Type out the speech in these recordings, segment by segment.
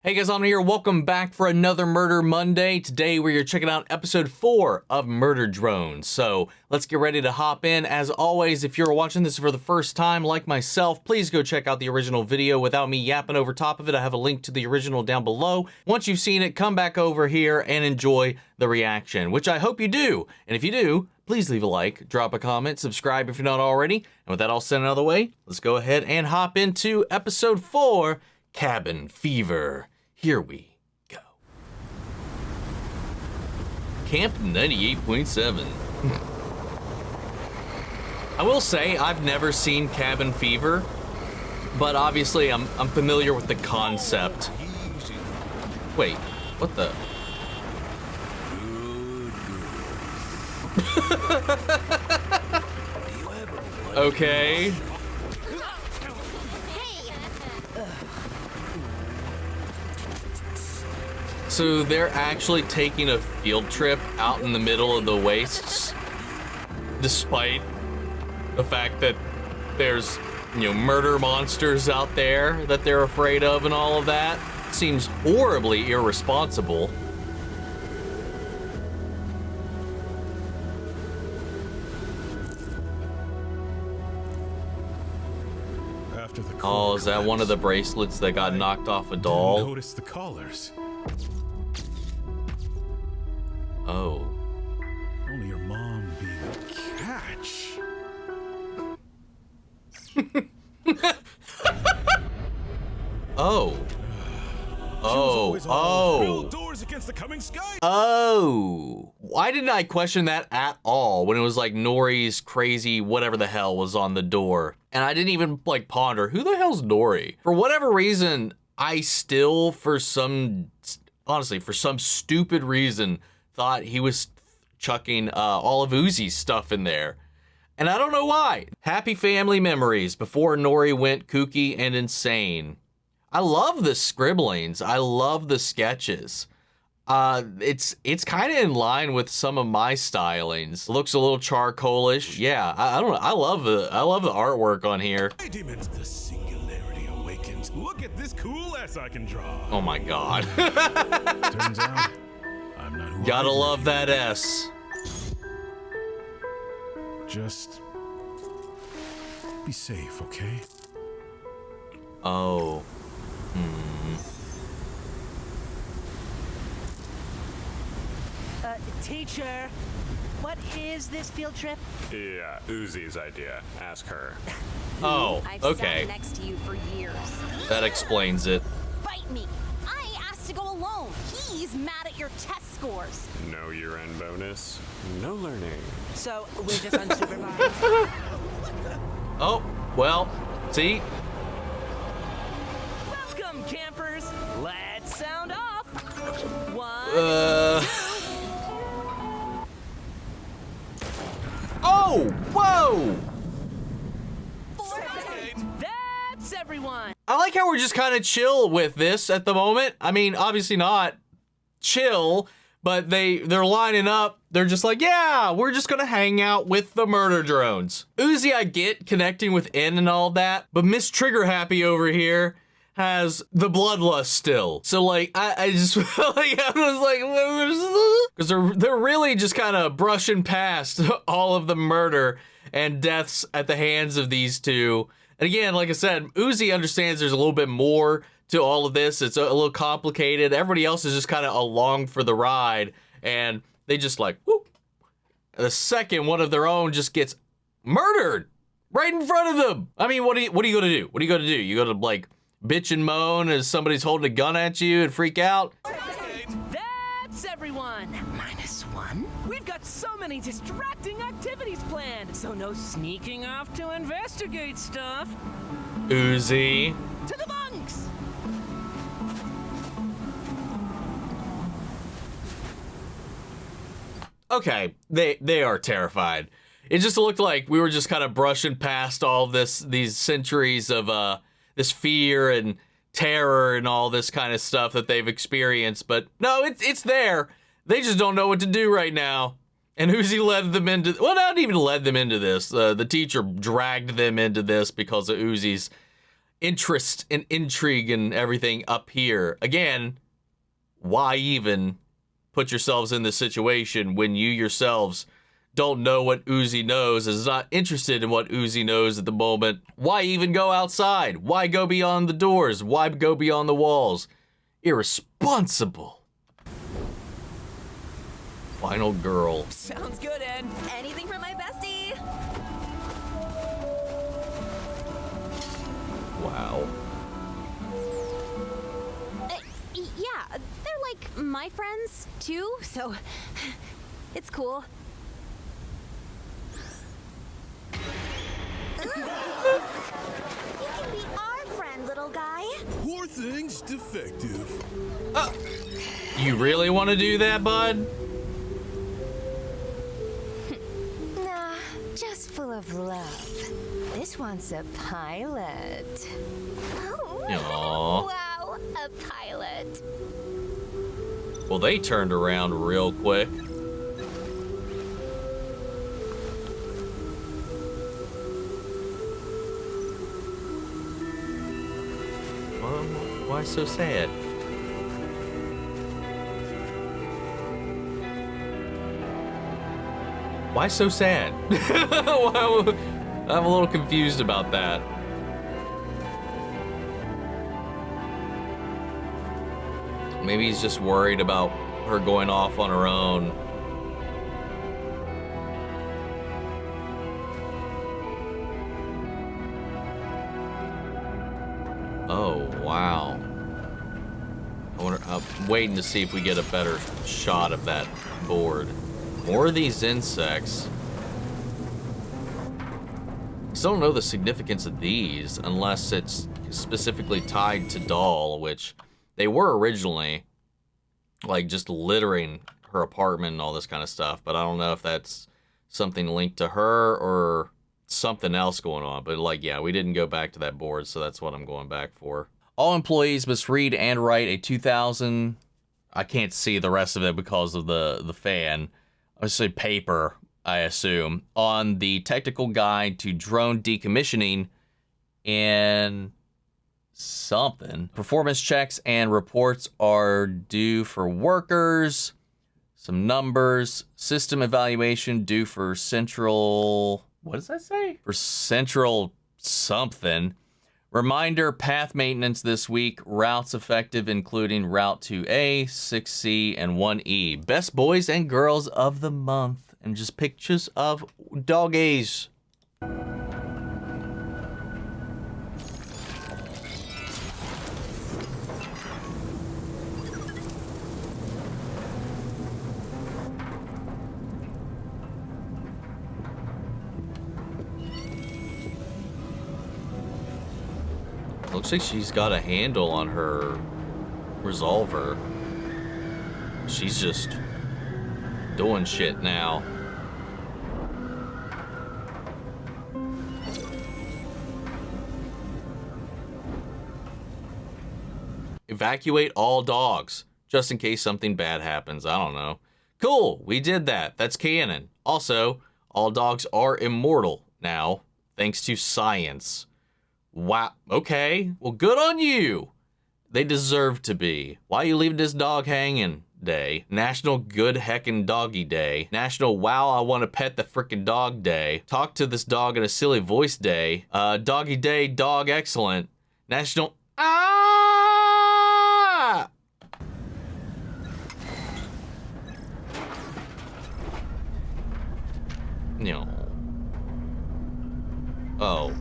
Hey guys, I'm here. Welcome back for another Murder Monday. Today we're checking out episode 4 of Murder Drones. So let's get ready to hop in. As always, if you're watching this for the first time, like myself, please go check out the original video without me yapping over top of it. I have a link to the original down below. Once you've seen it, come back over here and enjoy the reaction, which I hope you do. And if you do, please leave a like, drop a comment, subscribe if you're not already. And with that all sent out of the way, let's go ahead and hop into episode 4, Cabin Fever. Here we go. Camp 98.7. I will say I've never seen Cabin Fever, but obviously I'm familiar with the concept. Wait, what the? Okay. So they're actually taking a field trip out in the middle of the wastes, despite the fact that there's, murder monsters out there that they're afraid of and all of that. Seems horribly irresponsible. Oh, is that one of the bracelets that got knocked off a doll? Notice the collars. Oh. Only your mom being a catch. Oh. Build doors against the coming sky. Oh. Why didn't I question that at all when it was like Nori's crazy whatever the hell was on the door? And I didn't even ponder, who the hell's Nori? For whatever reason, I still, for some stupid reason, thought he was chucking all of Uzi's stuff in there. And I don't know why. Happy family memories before Nori went kooky and insane. I love the scribblings. I love the sketches. It's kind of in line with some of my stylings. Looks a little charcoalish. Yeah, I don't know. I love the artwork on here. Demons, the singularity awakens. Look at this cool S I can draw. Oh my god. Turns out I'm not who Gotta I love think. that S. Just be safe, okay? Oh. Teacher, what is this field trip? Yeah, Uzi's idea. Ask her. Oh, I've okay. sat next to you for years. That explains it. Bite me. I asked to go alone. He's mad at your test scores. No year-end bonus, no learning. So we're just unsupervised. Oh, well, see? Welcome, campers. Let's sound off. One. Oh, whoa! That's everyone. I like how we're just kind of chill with this at the moment. I mean, obviously not chill, but they're lining up. They're just like, yeah, we're just gonna hang out with the murder drones. Uzi, I get connecting with N and all that, but Miss Trigger Happy over here has the bloodlust still. So like, I just felt like I was like, because they're really just kind of brushing past all of the murder and deaths at the hands of these two. And again, like I said, Uzi understands there's a little bit more to all of this. It's a little complicated. Everybody else is just kind of along for the ride, and they just like, whoop. The second one of their own just gets murdered right in front of them. I mean, what are you gonna do? What are you gonna do? You gonna like bitch and moan as somebody's holding a gun at you and freak out? That's everyone. -1. We've got so many distracting activities planned, so no sneaking off to investigate stuff. Uzi. To the bunks. Okay, they are terrified. It just looked like we were just kind of brushing past all these centuries of this fear and terror and all this kind of stuff that they've experienced, but no, it's there. They just don't know what to do right now. And Uzi led them into, well, not even led them into this. The teacher dragged them into this because of Uzi's interest and intrigue and everything up here. Again, why even put yourselves in this situation when you yourselves don't know what Uzi knows, is not interested in what Uzi knows at the moment? Why even go outside? Why go beyond the doors? Why go beyond the walls? Irresponsible. Final girl. Sounds good, Ed. Anything for my bestie? Wow. Yeah, they're like my friends too, so it's cool. You can be our friend, little guy. Poor thing's defective. You really want to do that, bud? Nah, just full of love. This one's a pilot. Aw. Wow, a pilot. Well, they turned around real quick. Why so sad? Why so sad? I'm a little confused about that. Maybe he's just worried about her going off on her own. Oh, wow. I'm waiting to see if we get a better shot of that board. More of these insects. Still don't know the significance of these unless it's specifically tied to Doll, which they were originally, like just littering her apartment and all this kind of stuff. But I don't know if that's something linked to her or something else going on. But like, yeah, we didn't go back to that board, so that's what I'm going back for. All employees must read and write a 2000, I can't see the rest of it because of the fan. I would say paper, I assume, on the technical guide to drone decommissioning and something. Performance checks and reports are due for workers. Some numbers. System evaluation due for central... What does that say? For central something. Reminder, path maintenance this week. Routes effective, including Route 2A, 6C, and 1E. Best boys and girls of the month. And just pictures of doggies. Looks like she's got a handle on her resolver. She's just doing shit now. Evacuate all dogs, just in case something bad happens. I don't know. Cool, we did that. That's canon. Also, all dogs are immortal now, thanks to science. Wow, okay. Well, good on you. They deserve to be. Why you leaving this dog hanging day? National Good Heckin' Doggy Day. National Wow, I want to pet the frickin' dog day. Talk to this dog in a silly voice day. Doggy Day, dog excellent. National Ah! No. Oh.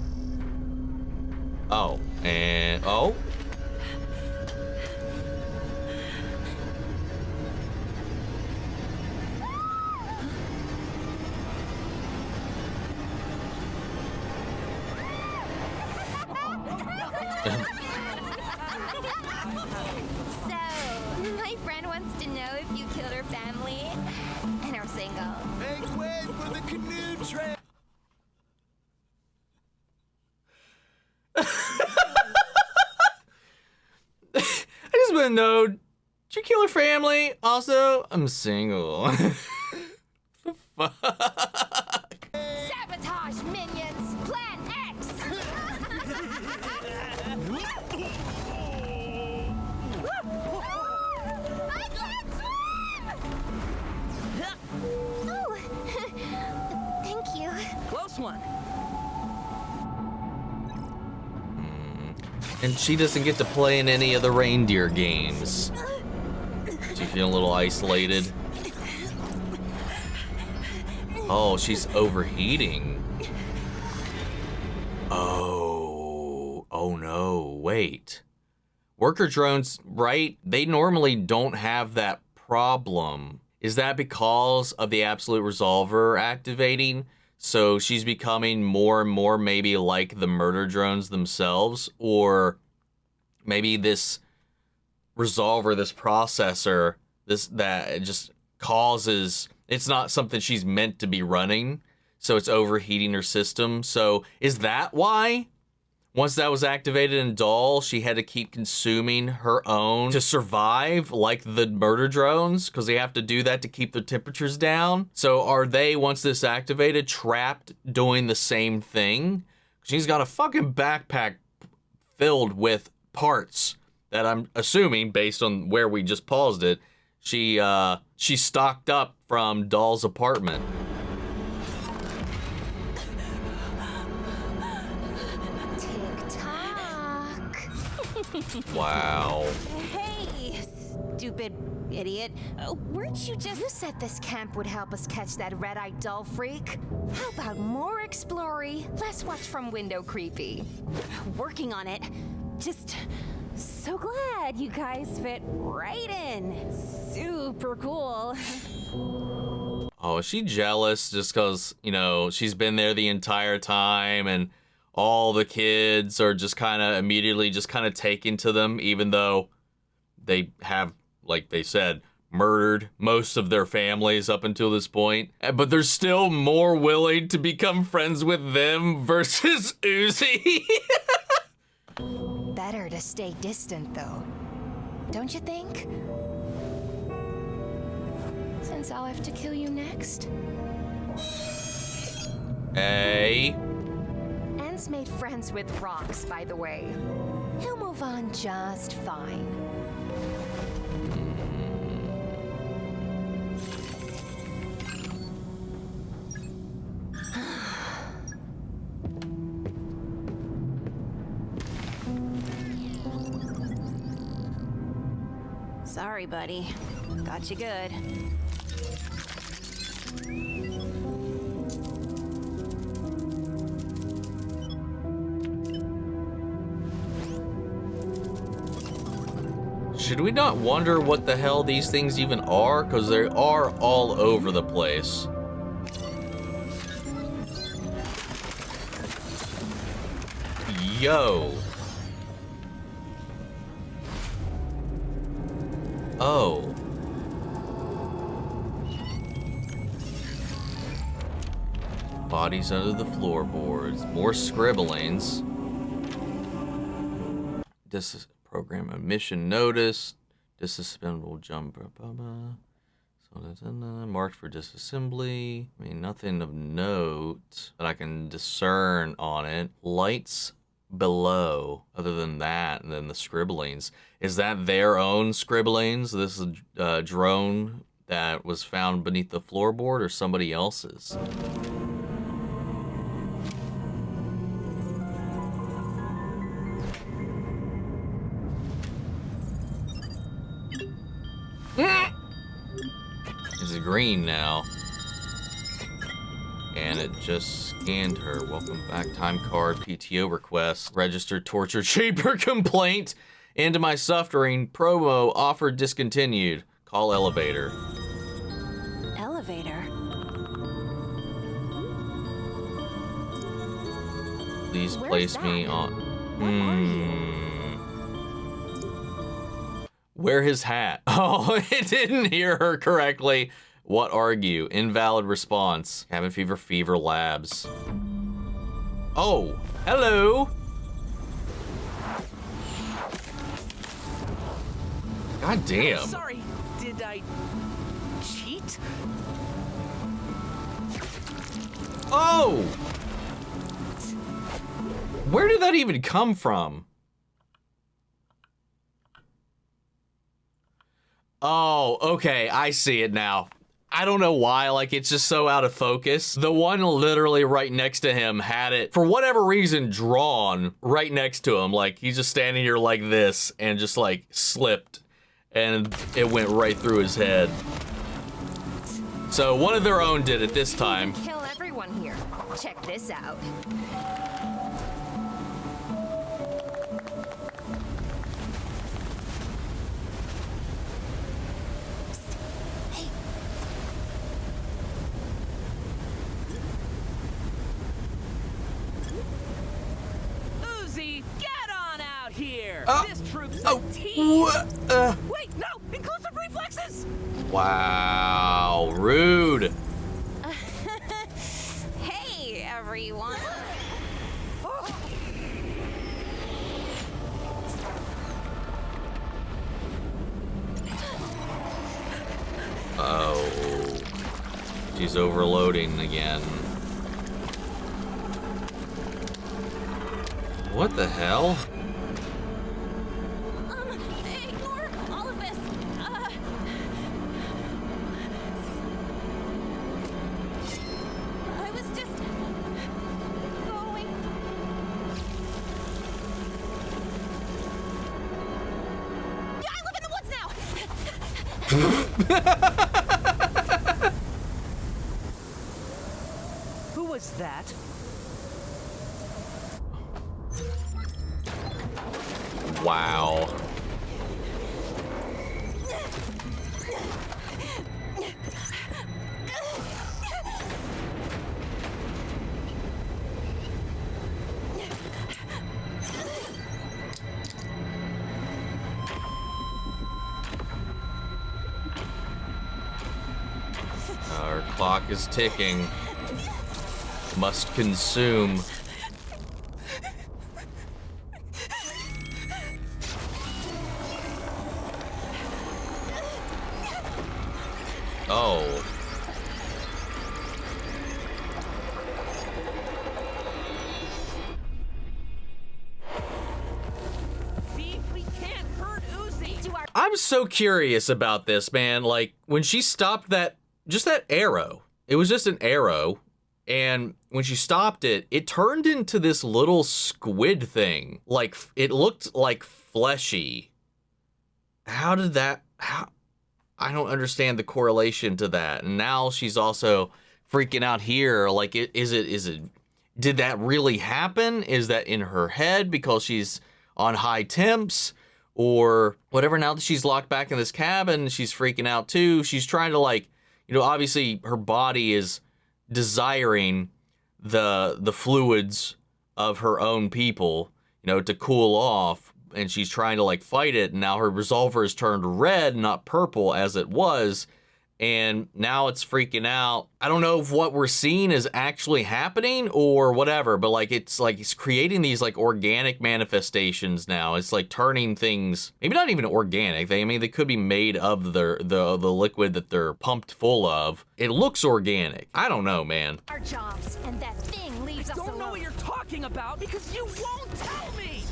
Oh, and oh. So, my friend wants to know if you killed her family and are single. Make way for the canoe train. I just want to know, did you kill her family? Also, I'm single. The fuck? Sabotage minions! Plan X! And she doesn't get to play in any of the reindeer games. She feeling a little isolated. Oh, she's overheating. Oh no, wait. Worker drones, right? They normally don't have that problem. Is that because of the absolute resolver activating? So she's becoming more and more maybe like the murder drones themselves, or maybe this resolver, this processor, that just causes, it's not something she's meant to be running, so it's overheating her system. So is that why? Once that was activated in Doll, she had to keep consuming her own to survive, like the murder drones, because they have to do that to keep their temperatures down. So are they, once this activated, trapped doing the same thing? She's got a fucking backpack filled with parts that I'm assuming, based on where we just paused it, she stocked up from Doll's apartment. Wow. Hey, stupid idiot. Weren't you just... You said this camp would help us catch that red-eyed doll freak? How about more explory, less watch from window creepy? Working on it. Just so glad you guys fit right in. Super cool. Oh, is she jealous just because, you know, she's been there the entire time and all the kids are just kind of immediately just kind of taken to them, even though they have, like they said, murdered most of their families up until this point. But they're still more willing to become friends with them versus Uzi. Better to stay distant, though. Don't you think? Since I'll have to kill you next. Hey. Anne's made friends with rocks, by the way. He'll move on just fine. Sorry, buddy. Got you good. Should we not wonder what the hell these things even are? Because they are all over the place. Yo. Oh. Bodies under the floorboards. More scribblings. Program a mission notice. Disassemblable jumper. Marked for disassembly. I mean, nothing of note that I can discern on it. Lights below, other than that, and then the scribblings. Is that their own scribblings? This is a drone that was found beneath the floorboard, or somebody else's? It's green now. And it just scanned her. Welcome back. Time card. PTO request. Registered torture chamber complaint. Into my suffering. Promo offer discontinued. Call elevator. Elevator? Please Where's place that? me on. What are you? Wear his hat. Oh, it didn't hear her correctly. What are you? Invalid response. Cabin Fever Labs. Oh, hello. God damn. Sorry, did I cheat? Oh! Where did that even come from? Oh, okay, I see it now. I don't know why, like, it's just so out of focus. The one literally right next to him had it, for whatever reason, drawn right next to him. Like, he's just standing here like this and just, like, slipped. And it went right through his head. So one of their own did it this time. Kill everyone here. Check this out. Uzi, get on out here. Oh. This troop's a team. What? Wait, no, inclusive reflexes. Wow, rude. Hey, everyone. Oh, she's overloading again. What the hell? Ignore all of this. I was just going. Yeah, I live in the woods now. Who was that? Wow. Our clock is ticking. Must consume. Oh. See, we can't hurt Uzi. I'm so curious about this, man. Like, when she stopped that, just that arrow, it was just an arrow. And when she stopped it, it turned into this little squid thing. Like, it looked like fleshy. How did that, I don't understand the correlation to that. And now she's also freaking out here. Like, did that really happen? Is that in her head because she's on high temps or whatever? Now that she's locked back in this cabin, she's freaking out too. She's trying to, like, you know, obviously her body is desiring the fluids of her own people, you know, to cool off. And she's trying to, like, fight it. And now her resolver is turned red, not purple as it was. And now it's freaking out. I don't know if what we're seeing is actually happening or whatever, but it's creating these, like, organic manifestations now. It's like turning things, maybe not even organic. They could be made of the liquid that they're pumped full of. It looks organic. I don't know, man. Our jobs, and that thing leaves us Don't alone. know what you're talking about because you won't tell me.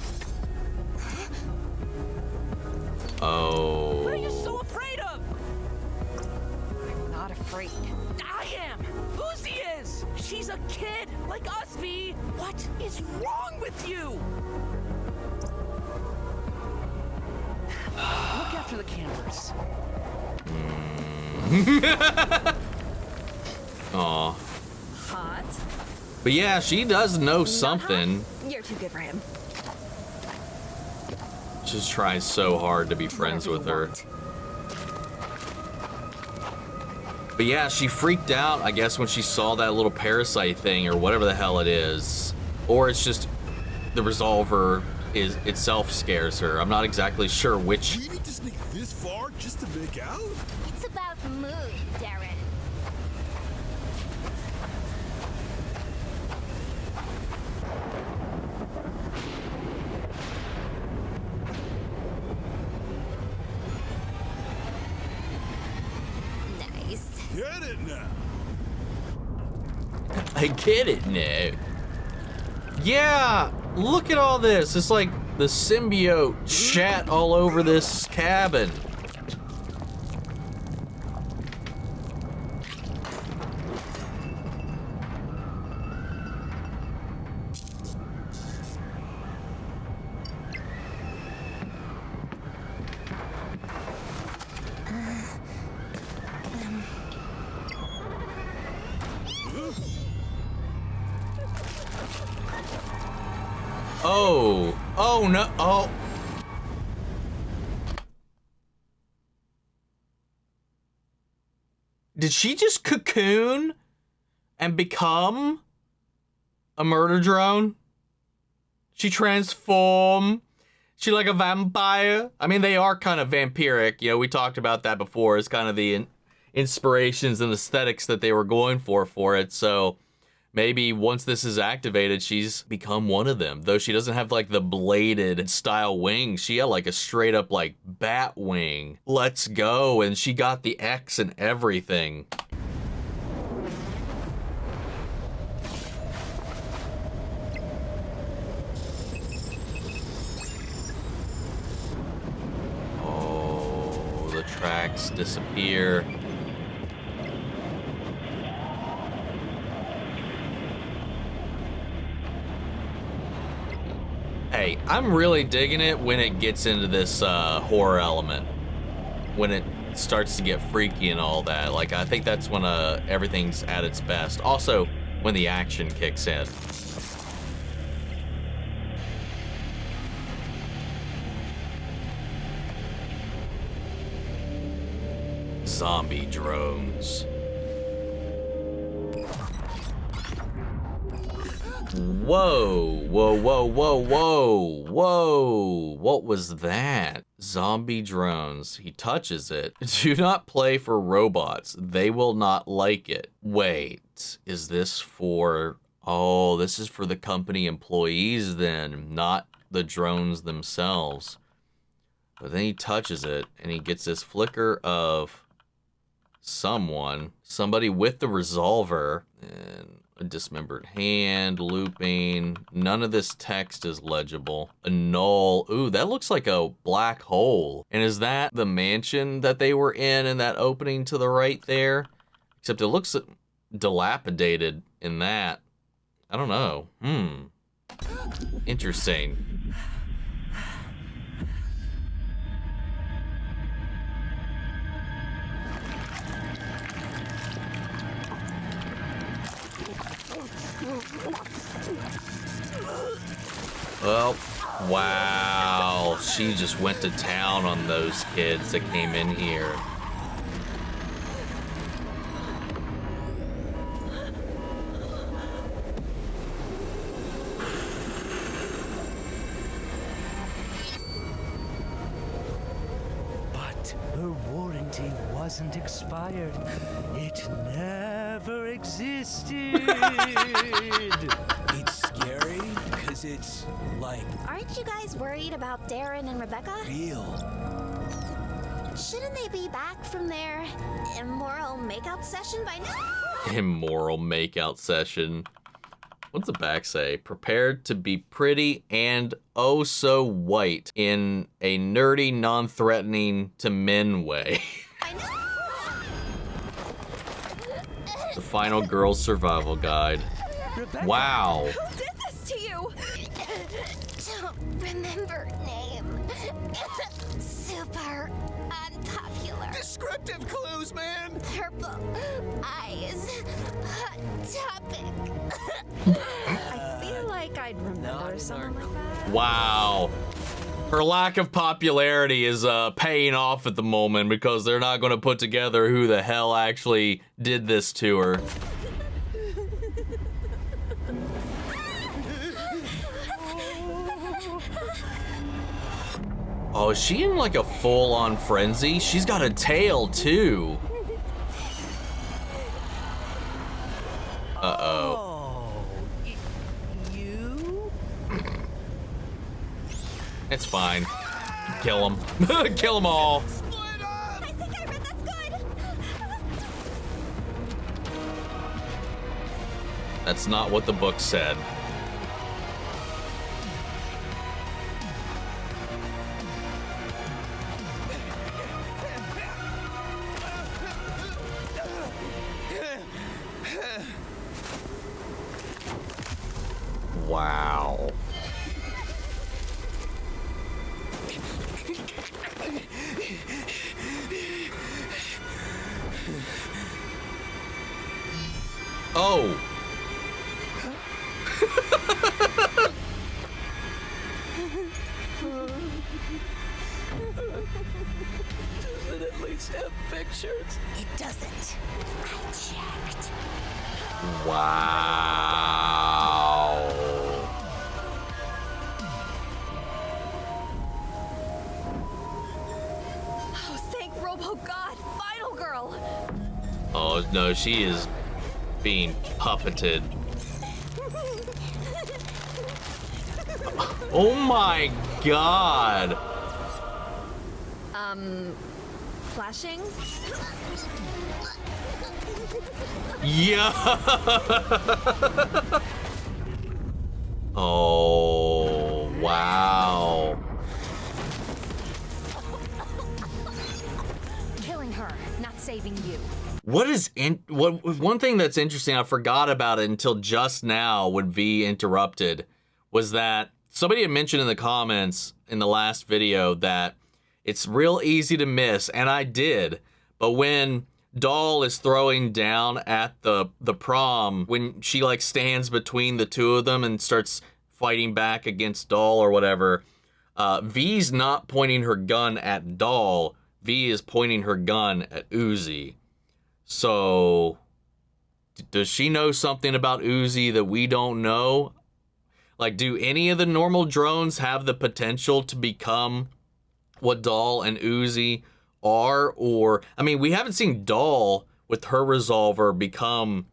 Oh. What are you so afraid of? I'm not afraid. I am. Uzi is. She's a kid like us, V. What is wrong with you? Look after the cameras. Aw. Hot? But yeah, she does know something. You're too good for him. Just tries so hard to be friends with her. But yeah, she freaked out, I guess, when she saw that little parasite thing or whatever the hell it is. Or it's just the resolver itself scares her. I'm not exactly sure which. We need to sneak this far just to make out? It's about mood, Darren. Nice. Get it now. I get it now. Yeah, look at all this. It's like the symbiote chat all over this cabin. Oh, no. Oh. Did she just cocoon and become a murder drone? She transform? She like a vampire? I mean, they are kind of vampiric. You know, we talked about that before as kind of the inspirations and aesthetics that they were going for it. So maybe once this is activated, she's become one of them. Though she doesn't have like the bladed style wings. She had like a straight up like bat wing. Let's go. And she got the X and everything. Oh, the tracks disappear. Hey, I'm really digging it when it gets into this horror element. When it starts to get freaky and all that. Like, I think that's when everything's at its best. Also, when the action kicks in. Zombie drones. Whoa, whoa, whoa, whoa, whoa, whoa. What was that? Zombie drones. He touches it. Do not play for robots. They will not like it. Wait, is this for... Oh, this is for the company employees then, not the drones themselves. But then he touches it and he gets this flicker of somebody with the resolver and a dismembered hand, looping. None of this text is legible. A null. Ooh, that looks like a black hole. And is that the mansion that they were in that opening to the right there? Except it looks dilapidated in that. I don't know. Interesting. Well, wow, she just went to town on those kids that came in here. But her warranty wasn't expired. It never existed. It's scary because it's like Aren't you guys worried about Darren and Rebecca? real. Shouldn't they be back from their immoral makeout session by now? Immoral makeout session. What's the back say? Prepared to be pretty and oh so white in a nerdy, non-threatening to men way. I know. The final girl's survival guide. Wow. Who did this to you? Don't remember name. Super unpopular. Descriptive clues, man. Purple eyes. Hot topic. I feel like I'd remember someone like that. Wow. Her lack of popularity is paying off at the moment because they're not going to put together who the hell actually did this to her. Oh, is she in like a full-on frenzy? She's got a tail too. Uh-oh. You? It's fine. Kill them. Kill them all. I think I read that's good. That's not what the book said. Wow. Oh. these have pictures. It doesn't. I checked. Wow. Oh, thank Robo God, Final Girl. Oh no, she is being puppeted. Oh my god. Flashing? Yeah. Oh, wow. Killing her, not saving you. One thing that's interesting, I forgot about it until just now when V interrupted, was that somebody had mentioned in the comments in the last video that it's real easy to miss, and I did, but when Doll is throwing down at the prom, when she like stands between the two of them and starts fighting back against Doll or whatever, V's not pointing her gun at Doll, V is pointing her gun at Uzi. So, does she know something about Uzi that we don't know? Like, do any of the normal drones have the potential to become what Doll and Uzi are? Or, I mean, we haven't seen Doll with her resolver become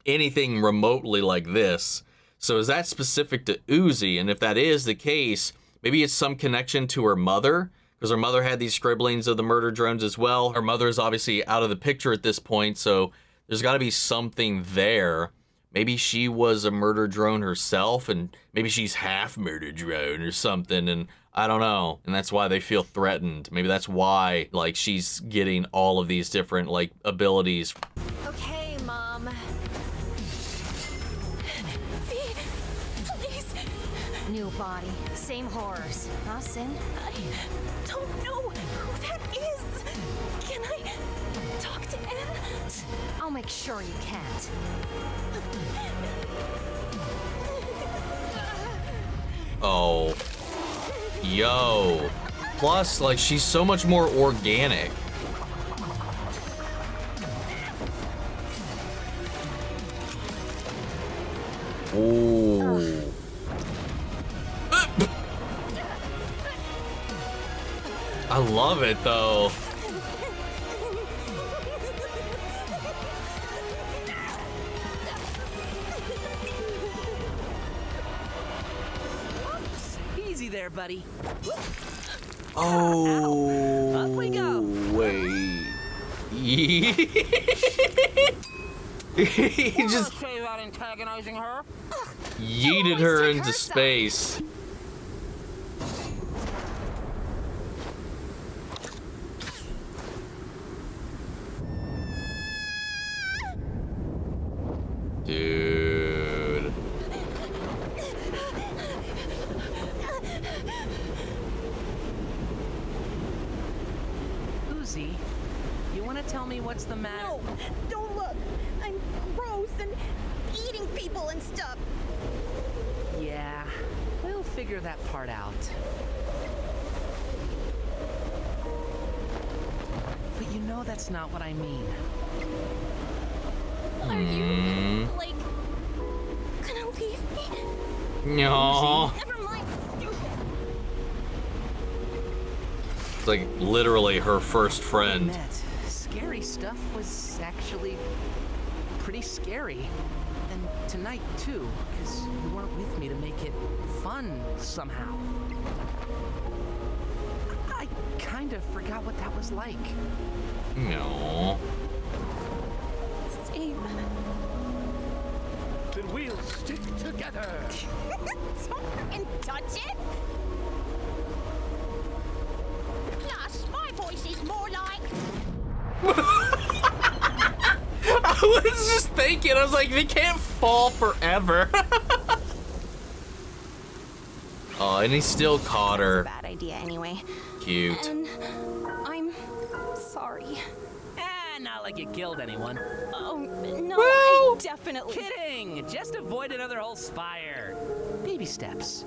anything remotely like this. So is that specific to Uzi? And if that is the case, maybe it's some connection to her mother, because her mother had these scribblings of the murder drones as well. Her mother is obviously out of the picture at this point, so there's got to be something there. Maybe she was a murder drone herself, and maybe she's half murder drone or something, and I don't know. And that's why they feel threatened. Maybe that's why, like, she's getting all of these different, like, abilities. Okay, Mom. Please. New body, same horrors. Huh, Sin? I don't know who that is. Can I talk to Em? I'll make sure you can't. Oh. Yo. Plus, like, she's so much more organic. Ooh. I love it, though. Easy there, buddy. Oh. Up we go. Wait. He just Okay about antagonizing her. yeeted her into space. Dude. Uzi, you want to tell me what's the matter? No, don't look. I'm gross and eating people and stuff. Yeah, we'll figure that part out. But you know that's not what I mean. Are you, like, gonna leave me? No. Never mind, stupid. It's like literally her first friend. Met. Scary stuff was actually pretty scary. And tonight, too, because you weren't with me to make it fun somehow. I kind of forgot what that was like. No. Same. Then we'll stick together. Don't fucking touch it. Plus, my voice is more like. I was just thinking, I was like, they can't fall forever. Oh, and he still caught her. Bad idea, anyway. Cute. And I'm sorry. Not like you killed anyone. Oh no, Well- I definitely. Kidding! Just avoid another whole spire. Baby steps.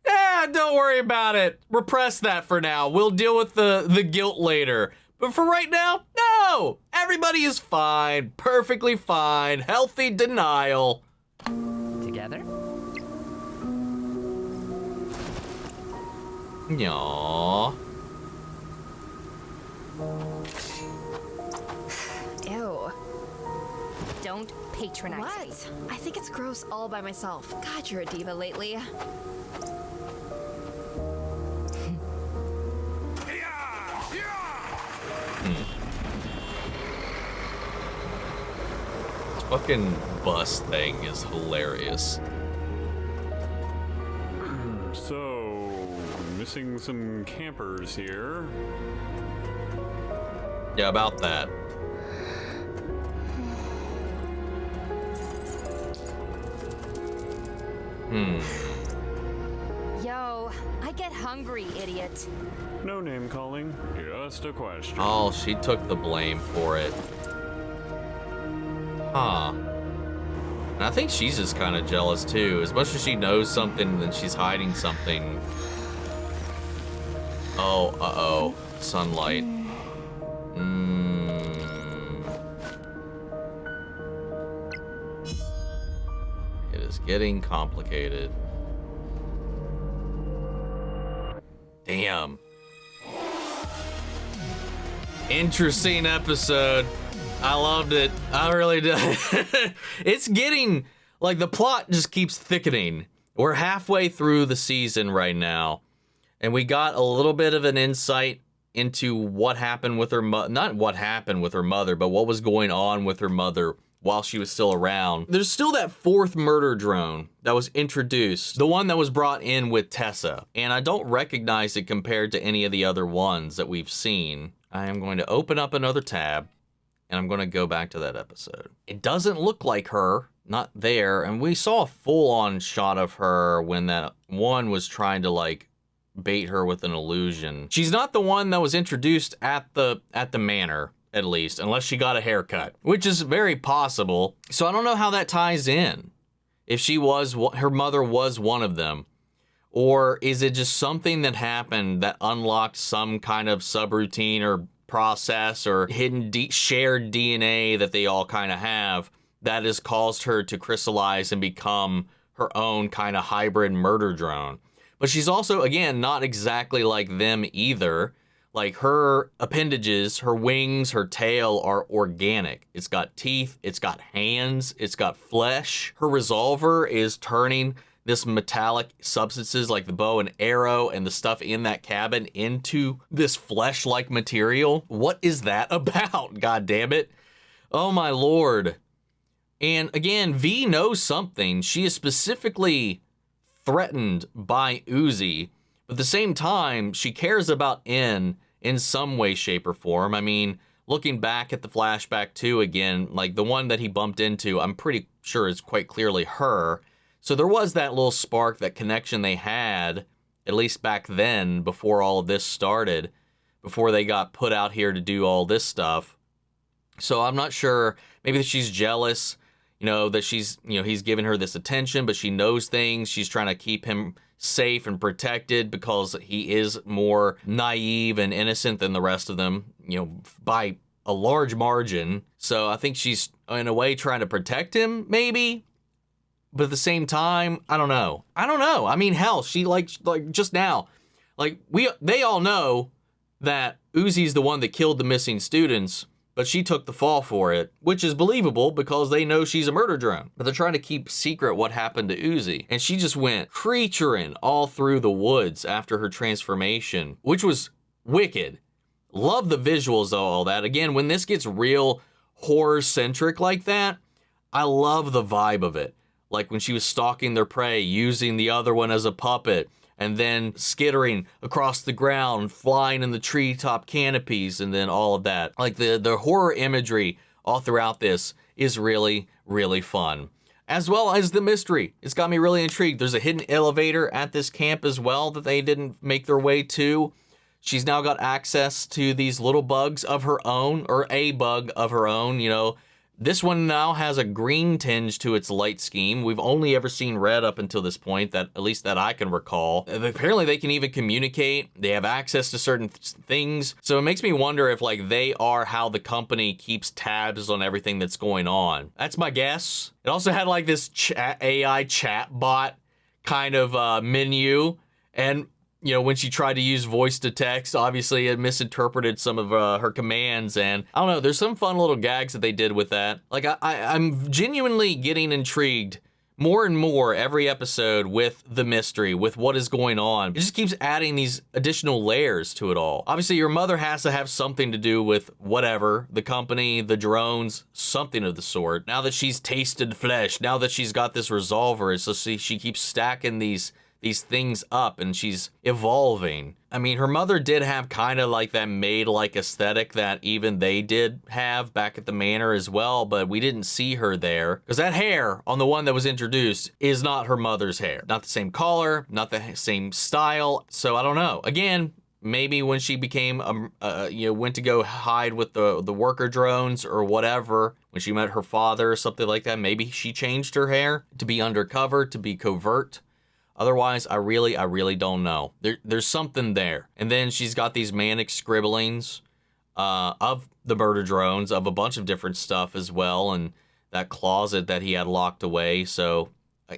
Yeah, don't worry about it. Repress that for now. We'll deal with the guilt later. But for right now, no! Everybody is fine, perfectly fine, healthy denial. Together? Aww. Ew. Don't patronize me. What? I think it's gross all by myself. God, you're a diva lately. This fucking bus thing is hilarious. So, missing some campers here. Yeah, about that. Yo, I get hungry, idiot. No name calling, just a question. Oh, she took the blame for it. Huh. And I think she's just kind of jealous too. As much as she knows something, then she's hiding something. Oh, uh-oh. Sunlight. It is getting complicated. Damn. Interesting episode. I loved it. I really did. It's getting, like, the plot just keeps thickening. We're halfway through the season right now, and we got a little bit of an insight into what happened with her not what happened with her mother, but what was going on with her mother while she was still around. There's still that fourth murder drone that was introduced, the one that was brought in with Tessa, and I don't recognize it compared to any of the other ones that we've seen. I am going to open up another tab, and I'm going to go back to that episode. It doesn't look like her, not there, and we saw a full-on shot of her when that one was trying to, like, bait her with an illusion. She's not the one that was introduced at the manor, at least, unless she got a haircut, which is very possible. So I don't know how that ties in. If she was, her mother was one of them, or is it just something that happened that unlocked some kind of subroutine or process or hidden shared DNA that they all kind of have that has caused her to crystallize and become her own kind of hybrid murder drone. But she's also, again, not exactly like them either. Like, her appendages, her wings, her tail are organic. It's got teeth, it's got hands, it's got flesh. Her resolver is turning this metallic substances like the bow and arrow and the stuff in that cabin into this flesh-like material. What is that about? God damn it. Oh my lord. And again, V knows something. She is specifically threatened by Uzi, but at the same time, she cares about N in some way, shape, or form. I mean, looking back at the flashback too, again, like the one that he bumped into, I'm pretty sure is quite clearly her. So there was that little spark, that connection they had, at least back then, before all of this started, before they got put out here to do all this stuff. So I'm not sure, maybe that she's jealous, you know, that she's, you know, he's giving her this attention, but she knows things. She's trying to keep him safe and protected because he is more naive and innocent than the rest of them, you know, by a large margin. So I think she's, in a way, trying to protect him, maybe. But at the same time, I don't know. I mean, hell, she like just now, like they all know that Uzi's the one that killed the missing students, but she took the fall for it, which is believable because they know she's a murder drone. But they're trying to keep secret what happened to Uzi. And she just went creaturing all through the woods after her transformation, which was wicked. Love the visuals of all that. Again, when this gets real horror-centric like that, I love the vibe of it. Like when she was stalking their prey, using the other one as a puppet, and then skittering across the ground, flying in the treetop canopies, and then all of that. Like the horror imagery all throughout this is really, really fun. As well as the mystery. It's got me really intrigued. There's a hidden elevator at this camp as well that they didn't make their way to. She's now got access to these little bugs of her own, or a bug of her own, you know. This one now has a green tinge to its light scheme. We've only ever seen red up until this point, that at least that I can recall. Apparently they can even communicate. They have access to certain things. So it makes me wonder if like they are how the company keeps tabs on everything that's going on. That's my guess. It also had like this AI chat bot kind of menu, and you know, when she tried to use voice to text, obviously it misinterpreted some of her commands, and I don't know, there's some fun little gags that they did with that. Like, I'm genuinely getting intrigued more and more every episode with the mystery, with what is going on. It just keeps adding these additional layers to it all. Obviously, your mother has to have something to do with whatever, the company, the drones, something of the sort. Now that she's tasted flesh, now that she's got this resolver, so she keeps stacking these things up and she's evolving. I mean, her mother did have kind of like that maid-like aesthetic that even they did have back at the manor as well, but we didn't see her there because that hair on the one that was introduced is not her mother's hair. Not the same color, not the same style. So I don't know. Again, maybe when she became, went to go hide with the worker drones or whatever, when she met her father or something like that, maybe she changed her hair to be undercover, to be covert. Otherwise, I really don't know. There's something there. And then she's got these manic scribblings of the murder drones, of a bunch of different stuff as well, and that closet that he had locked away. So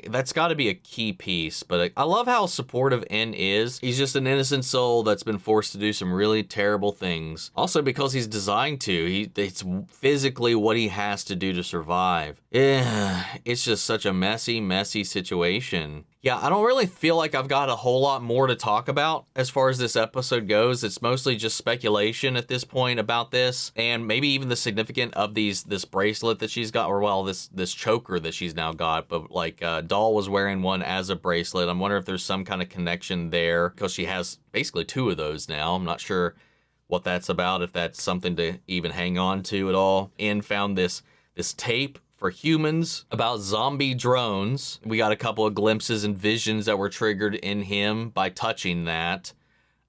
that's got to be a key piece. But I love how supportive N is. He's just an innocent soul that's been forced to do some really terrible things. Also because he's designed to. It's physically what he has to do to survive. It's just such a messy situation. Yeah, I don't really feel like I've got a whole lot more to talk about as far as this episode goes. It's mostly just speculation at this point about this, and maybe even the significance of this bracelet that she's got, or well, this choker that she's now got. But like Doll was wearing one as a bracelet. I'm wondering if there's some kind of connection there because she has basically two of those now. I'm not sure what that's about, if that's something to even hang on to at all. And found this tape for humans about zombie drones. We got a couple of glimpses and visions that were triggered in him by touching that.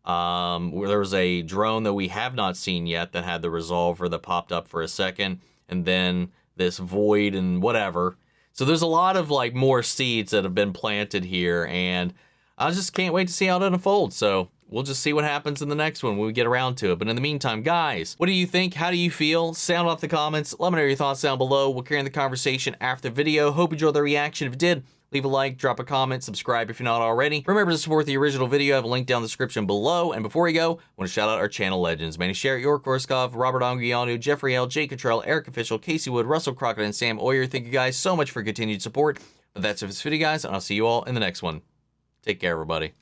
Where there was a drone that we have not seen yet that had the resolver that popped up for a second, and then this void and whatever. So there's a lot of like more seeds that have been planted here, and I just can't wait to see how it unfolds. So we'll just see what happens in the next one when we get around to it. But in the meantime, guys, what do you think? How do you feel? Sound off the comments. Let me know your thoughts down below. We'll carry on the conversation after the video. Hope you enjoyed the reaction. If you did, leave a like, drop a comment, subscribe if you're not already. Remember to support the original video. I have a link down in the description below. And before we go, I want to shout out our channel legends. Manny Sherritt, York Korskov, Robert Anguiano, Jeffrey L., Jake Cottrell, Eric Official, Casey Wood, Russell Crockett, and Sam Oyer. Thank you guys so much for continued support. But that's it for this video, guys, and I'll see you all in the next one. Take care, everybody.